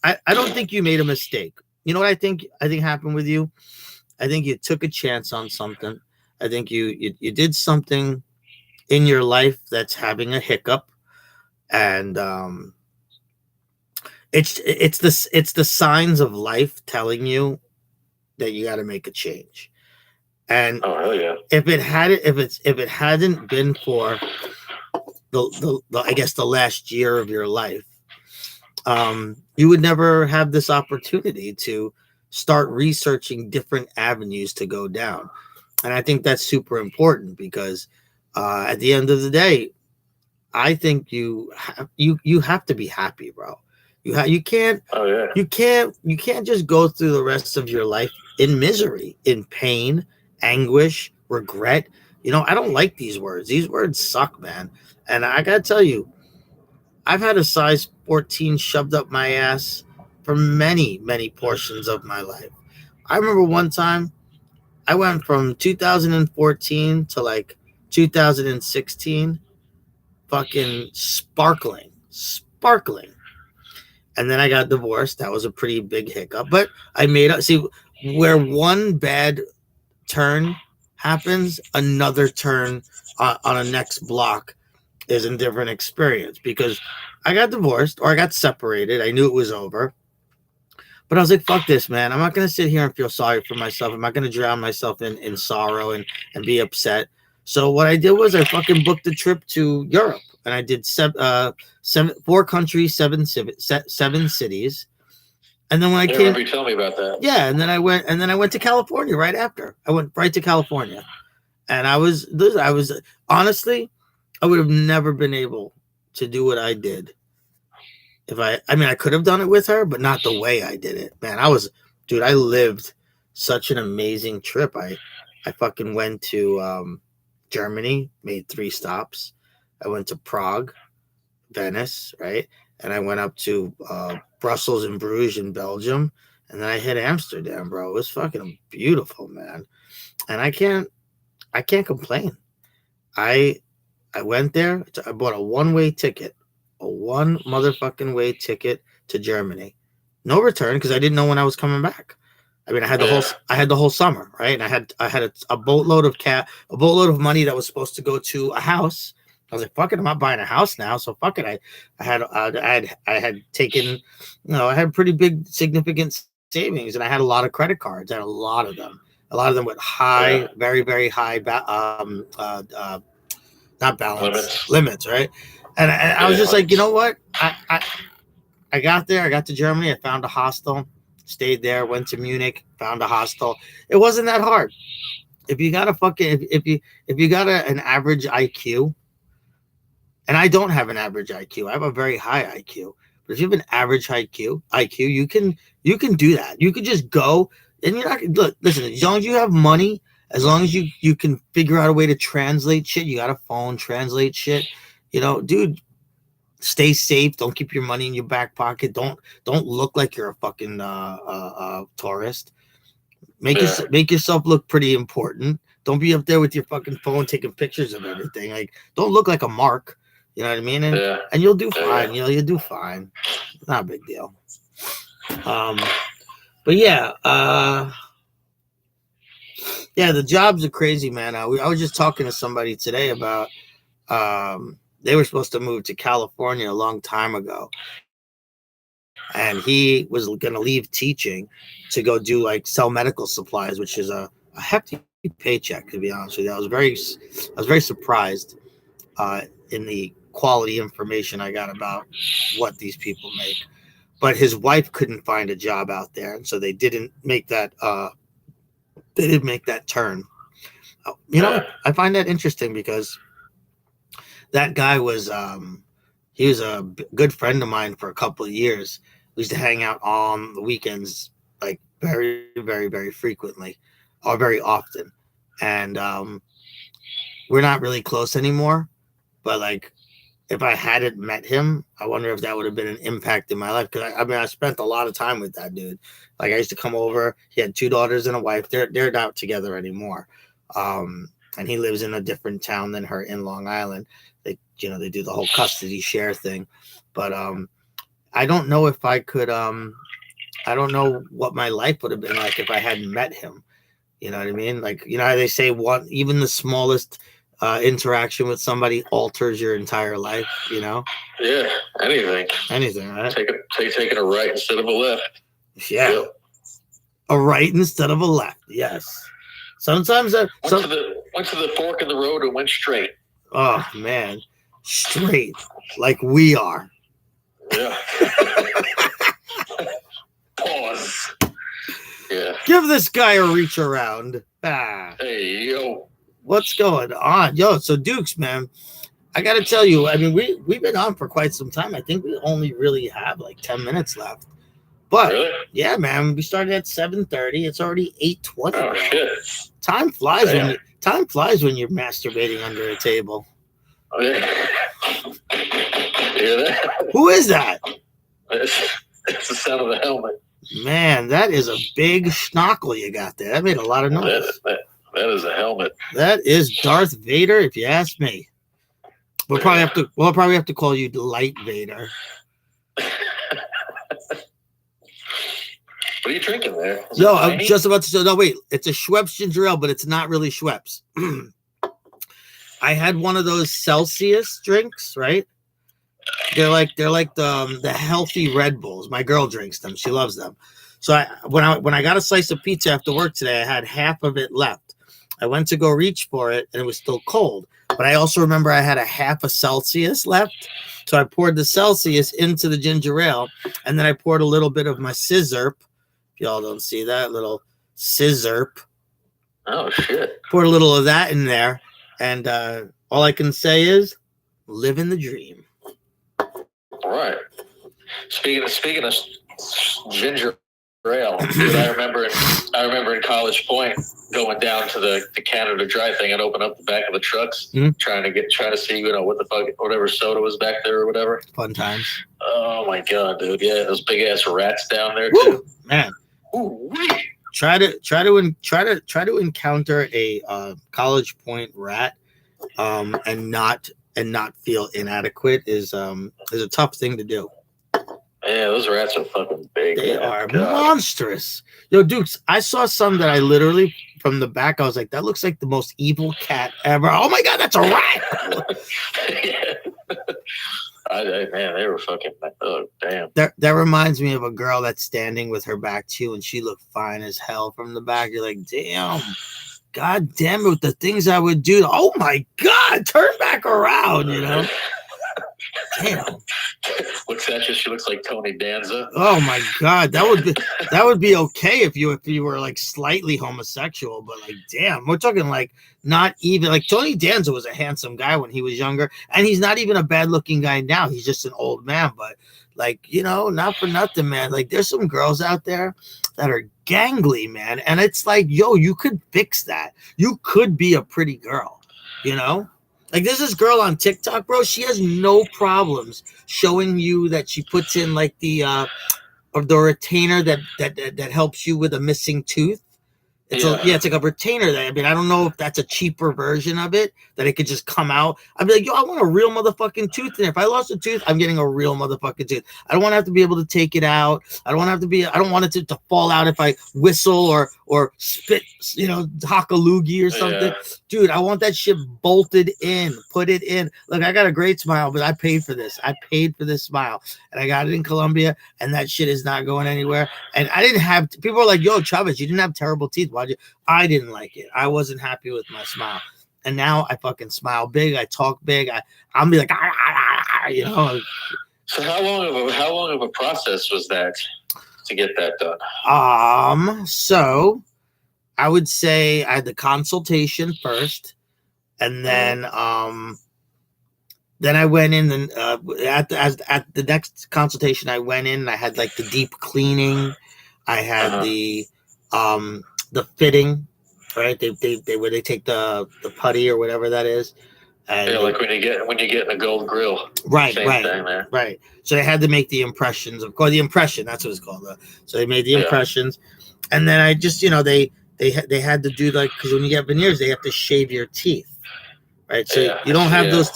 I don't think you made a mistake. You know what I think happened with you? I think you took a chance on something. I think you did something in your life that's having a hiccup, and it's the signs of life telling you that you got to make a change. And if it hadn't been for the I guess the last year of your life, you would never have this opportunity to start researching different avenues to go down. And I think that's super important, because at the end of the day, I think you have to be happy, bro. You can't. Oh yeah. You can't just go through the rest of your life in misery, in pain, anguish, regret. I don't like these words. These words suck, man. And I gotta tell you, I've had a size 14 shoved up my ass for many, many portions of my life. I remember one time I went from 2014 to like 2016, fucking sparkling. And then I got divorced. That was a pretty big hiccup, but I made up. See, where one bad turn happens, another turn on a next block is a different experience, because I got divorced or I got separated. I knew it was over. But I was like, fuck this, man. I'm not going to sit here and feel sorry for myself. I'm not going to drown myself in sorrow and be upset. So what I did was I fucking booked a trip to Europe. And I did 4 countries, 7 cities. And then when I came, you tell me about that. Yeah, and then I went to California right after. I went right to California. And I was honestly, I would have never been able to do what I did if I could have done it with her, but not the way I did it. Man, I lived such an amazing trip. I fucking went to Germany, made 3 stops. I went to Prague, Venice, right? And I went up to Brussels and Bruges in Belgium. And then I hit Amsterdam, bro. It was fucking beautiful, man. And I can't complain. I went there. I bought a one-way ticket. A one motherfucking way ticket to Germany. No return, because I didn't know when I was coming back. I mean, I had the whole summer, right? And I had a boatload of money that was supposed to go to a house. I was like, fuck it, I'm not buying a house now. So fuck it. I had taken, I had pretty big significant savings, and I had a lot of credit cards. I had a lot of them with high, very, very high, not balance limits, right? And I was just like, you know what? I got there. I got to Germany. I found a hostel, stayed there, went to Munich, found a hostel. It wasn't that hard. If you got an average IQ, and I don't have an average IQ, I have a very high IQ. But if you have an average IQ, you can do that. You could just go, and you're not listen. As long as you have money, as long as you can figure out a way to translate shit, you got a phone, translate shit. Dude, stay safe. Don't keep your money in your back pocket. Don't look like you're a fucking tourist. Make yourself look pretty important. Don't be up there with your fucking phone taking pictures of everything. Like, don't look like a mark. You know what I mean? And you'll do fine. You'll do fine. Not a big deal. But yeah, the jobs are crazy, man. I was just talking to somebody today about they were supposed to move to California a long time ago, and he was going to leave teaching to go do sell medical supplies, which is a hefty paycheck, to be honest with you. I was very surprised in the quality information I got about what these people make. But his wife couldn't find a job out there, and so they didn't make that. They didn't make that turn. I find that interesting, because that guy was he was a good friend of mine for a couple of years. We used to hang out on the weekends, very, very, very frequently, or very often. And we're not really close anymore. But if I hadn't met him, I wonder if that would have been an impact in my life. Because I spent a lot of time with that dude. I used to come over. He had 2 daughters and a wife. They're not together anymore. And he lives in a different town than her in Long Island. They do the whole custody share thing. But I don't know if I could. I don't know what my life would have been like if I hadn't met him. You know what I mean? How they say even the smallest interaction with somebody alters your entire life. Yeah, anything, right? Taking a right instead of a left. Yeah, yep. A right instead of a left. Yes. Sometimes went to the fork in the road and went straight. Oh man, straight like we are. Yeah. Pause. Yeah. Give this guy a reach around. Hey, yo. What's going on? Yo, so Dukes, man, I got to tell you, I mean, we've been on for quite some time. I think we only really have like 10 minutes left. But Really? yeah, man, we started at 7:30. It's already 8:20. Oh, bro. shit. Time flies when you're masturbating under a table. Oh, yeah. Hear that? Who is that? It's the sound of the helmet. Man, that is a big schnockle you got there. That made a lot of noise. That is a helmet. That is Darth Vader, if you ask me. We'll probably have to call you Light Vader. What are you drinking there? Yo, I'm just about to say, no, wait. It's a Schweppes ginger ale, but it's not really Schweppes. I had one of those Celsius drinks, right? They're like the healthy Red Bulls. My girl drinks them. She loves them. So when I got a slice of pizza after work today, I had half of it left. I went to go reach for it, and it was still cold. But I also remember I had a half a Celsius left. So I poured the Celsius into the ginger ale, and then I poured a little bit of my scissor. If y'all don't see that, little scissor. Oh, shit. Poured a little of that in there, and all I can say is living the dream. Right. Speaking of ginger ale, dude, I remember in College Point going down to the Canada Dry thing and open up the back of the trucks, trying to see what the fuck, whatever soda was back there or whatever. Fun times. Oh my god, dude! Yeah, those big ass rats down there Woo, too. Man. Ooh, Try to encounter a College Point rat, and not feel inadequate is a tough thing to do. Yeah, those rats are fucking big. They are monstrous. Yo, Dukes, I saw some that I literally, from the back, I was like, that looks like the most evil cat ever. Oh my god, that's a rat! Man, they were fucking. Oh, damn. That reminds me of a girl that's standing with her back to you, and she looked fine as hell from the back. You're like, damn. God damn it, with the things I would do. Oh my god, turn back around, you know? Damn. Looks at you, she looks like Tony Danza. Oh my god, that would be okay if you were like slightly homosexual, but like damn, we're talking like not even like Tony Danza was a handsome guy when he was younger, and he's not even a bad looking guy now. He's just an old man, but like, not for nothing, man. Like there's some girls out there that are gangly, man, and it's like, yo, you could fix that. You could be a pretty girl, Like there's this girl on TikTok, bro. She has no problems showing you that she puts in like the retainer that helps you with a missing tooth. It's like a retainer that, I mean, I don't know if that's a cheaper version of it that it could just come out. I'd be like, yo, I want a real motherfucking tooth. And if I lost a tooth, I'm getting a real motherfucking tooth. I don't want to have to be able to take it out. I don't want it to fall out if I whistle or spit, hock a loogie or something. Yeah. Dude, I want that shit bolted in, put it in. Look, I got a great smile, but I paid for this. I paid for this smile, and I got it in Colombia, and that shit is not going anywhere. And I didn't have, people are like, yo, Chavez, you didn't have terrible teeth. Why'd you? I didn't like it. I wasn't happy with my smile. And now I fucking smile big. I talk big. I'm be like, So how long of a process was that to get that done? So I would say I had the consultation first, and then I went in and at the next consultation I went in and I had like the deep cleaning. I had the fitting, right? They where they take the putty or whatever that is. And like when you get in a gold grill. Right. So they had to make the impressions. Of course, the impression, that's what it's called. So they made the impressions, and then I just, they had to do like, because when you get veneers, they have to shave your teeth, right? So you don't have those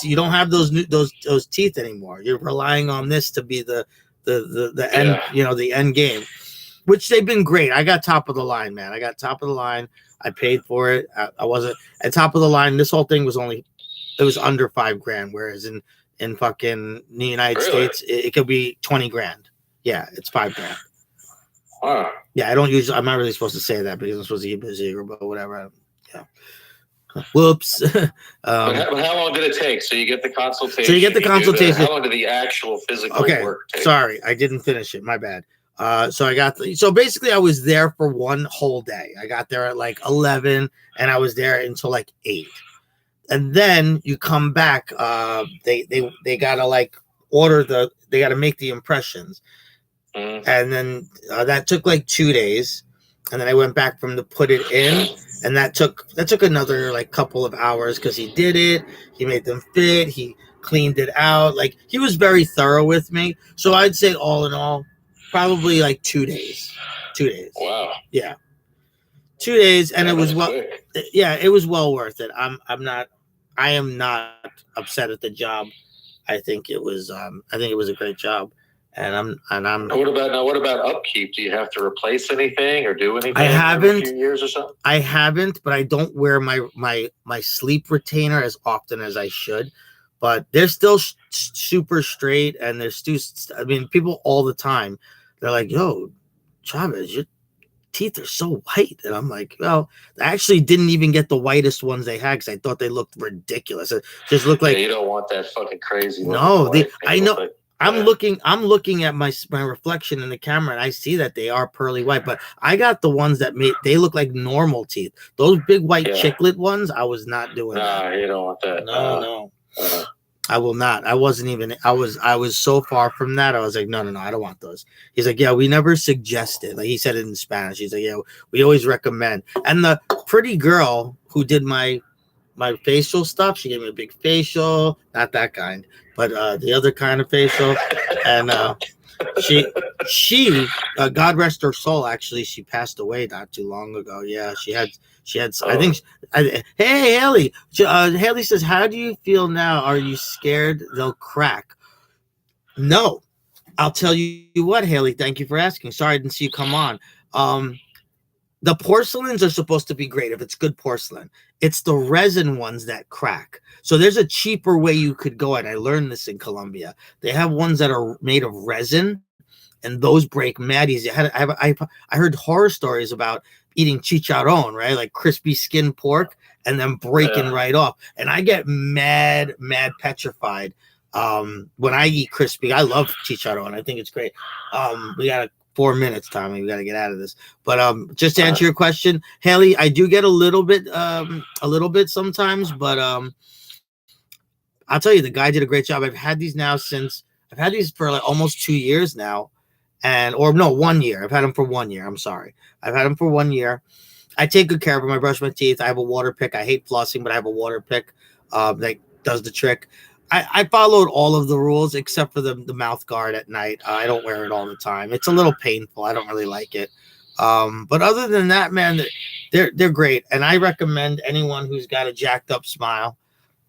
teeth anymore. You're relying on this to be the end, the end game. Which they've been great. I got top of the line, man. I got top of the line. I paid for it. I wasn't at top of the line. This whole thing was under $5,000, whereas in fucking the United States, it could be $20,000. Yeah, it's $5,000. Wow. Yeah, I'm not really supposed to say that because I'm supposed to keep it secret, but whatever. Yeah. Whoops. But how long did it take? So you get the consultation. How long did the actual physical work take? Sorry, I didn't finish it. My bad. So basically I was there for one whole day. I got there at like 11 and I was there until like 8. and then you come back. They gotta like they gotta make the impressions, and then that took like 2 days, and then I went back from to put it in, and that took another like couple of hours because he did it. He made them fit. He cleaned it out. Like he was very thorough with me. So I'd say all in all, probably like 2 days. 2 days. Wow. Yeah. 2 days, and it was quick. Yeah, it was well worth it. I am not upset at the job. I think it was a great job, and I'm. What about upkeep? Do you have to replace anything or do anything? I haven't. Every few years or something. I haven't, but I don't wear my sleep retainer as often as I should. But they're still super straight, and they're still. I mean, people all the time, they're like, "Yo, Chavez, your teeth are so white," and I'm like, well, I actually didn't even get the whitest ones they had because I thought they looked ridiculous. It just looked like you don't want that fucking crazy. No, I know. Like, I'm looking at my reflection in the camera, and I see that they are pearly white. But I got the ones that they look like normal teeth. Those big white chiclet ones, I was not doing that. Nah, you don't want that. No. I will not. I wasn't even. I was so far from that. I was like, no, I don't want those. He's like, yeah, we never suggested. Like he said it in Spanish. He's like, yeah, we always recommend. And the pretty girl who did my facial stuff, she gave me a big facial, not that kind, but the other kind of facial. And she God rest her soul. Actually, she passed away not too long ago. Yeah, she had. I think. Hey, Haley. Haley says, "How do you feel now? Are you scared they'll crack?" No, I'll tell you what, Haley. Thank you for asking. Sorry I didn't see you come on. The porcelains are supposed to be great if it's good porcelain. It's the resin ones that crack. So there's a cheaper way you could go, and I learned this in Colombia. They have ones that are made of resin, and those break mad easy. I heard horror stories about eating chicharron, right? Like crispy skin pork, and then breaking right off. And I get mad petrified when I eat crispy. I love chicharron. I think it's great. We got 4 minutes, Tommy. We got to get out of this. But just to answer your question, Haley, I do get a little bit sometimes, but I'll tell you, the guy did a great job. I've had these for like almost 2 years now. 1 year. I've had them for 1 year. I'm sorry. I've had them for 1 year. I take good care of them. I brush my teeth. I have a water pick. I hate flossing, but I have a water pick that does the trick. I followed all of the rules except for the mouth guard at night. I don't wear it all the time. It's a little painful. I don't really like it. But other than that, man, they're great. And I recommend anyone who's got a jacked up smile,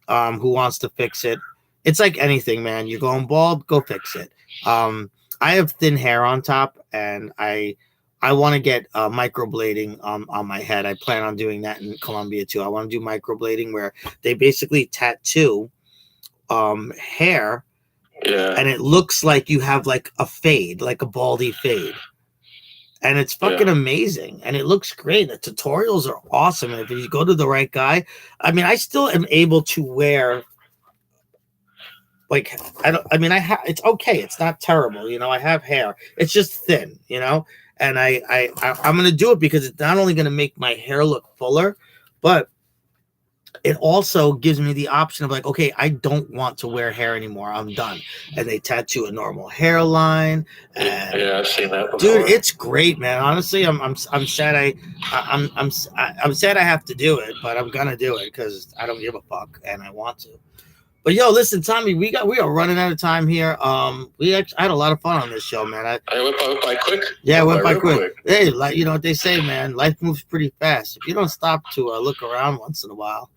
who wants to fix it. It's like anything, man. You're going bald, go fix it. I have thin hair on top, and I want to get microblading on my head. I plan on doing that in Colombia too. I want to do microblading where they basically tattoo hair, and it looks like you have like a fade, like a baldy fade, and it's fucking amazing, and it looks great. The tutorials are awesome, and if you go to the right guy, I mean, I still am able to wear. Like, it's okay. It's not terrible. You know, I have hair. It's just thin, you know, and I'm going to do it because it's not only going to make my hair look fuller, but it also gives me the option of like, okay, I don't want to wear hair anymore. I'm done. And they tattoo a normal hairline. And, I've seen that before. Dude, it's great, man. Honestly, I'm sad I'm sad I have to do it, but I'm going to do it because I don't give a fuck and I want to. But yo, listen, Tommy, we are running out of time here. I had a lot of fun on this show, man. I went by quick. Yeah, it went by quick. Hey, like you know what they say, man. Life moves pretty fast. If you don't stop to look around once in a while,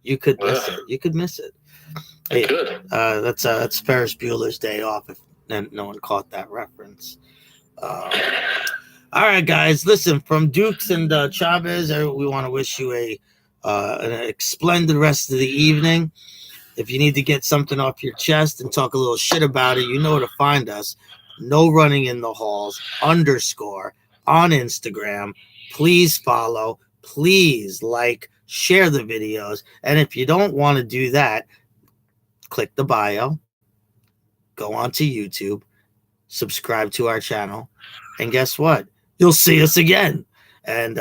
you could miss it. You could miss it. Hey, that's Ferris Bueller's Day Off. If no one caught that reference. All right, guys. Listen, from Dukes and Chavez, we want to wish you an splendid rest of the evening. If you need to get something off your chest and talk a little shit about it, you know where to find us. No Running in the Halls _ on Instagram. Please follow. Please like, share the videos. And if you don't want to do that, click the bio, go onto YouTube, subscribe to our channel, and guess what? You'll see us again. And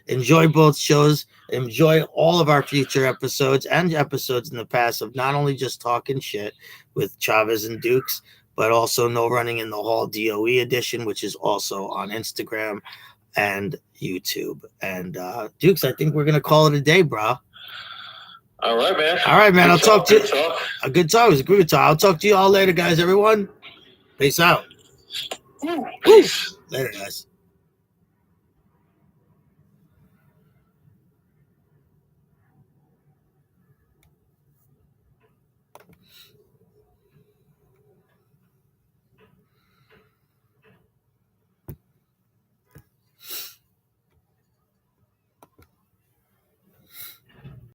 enjoy both shows. Enjoy all of our future episodes and episodes in the past of not only just talking shit with Chavez and Dukes, but also No Running in the Hall DOE edition, which is also on Instagram and YouTube. And Dukes, I think we're gonna call it a day, bro. All right, man. All right, man. I'll talk to you. Talk. A good talk. It was a good talk. I'll talk to you all later, guys. Everyone, peace out. Peace. Later, guys.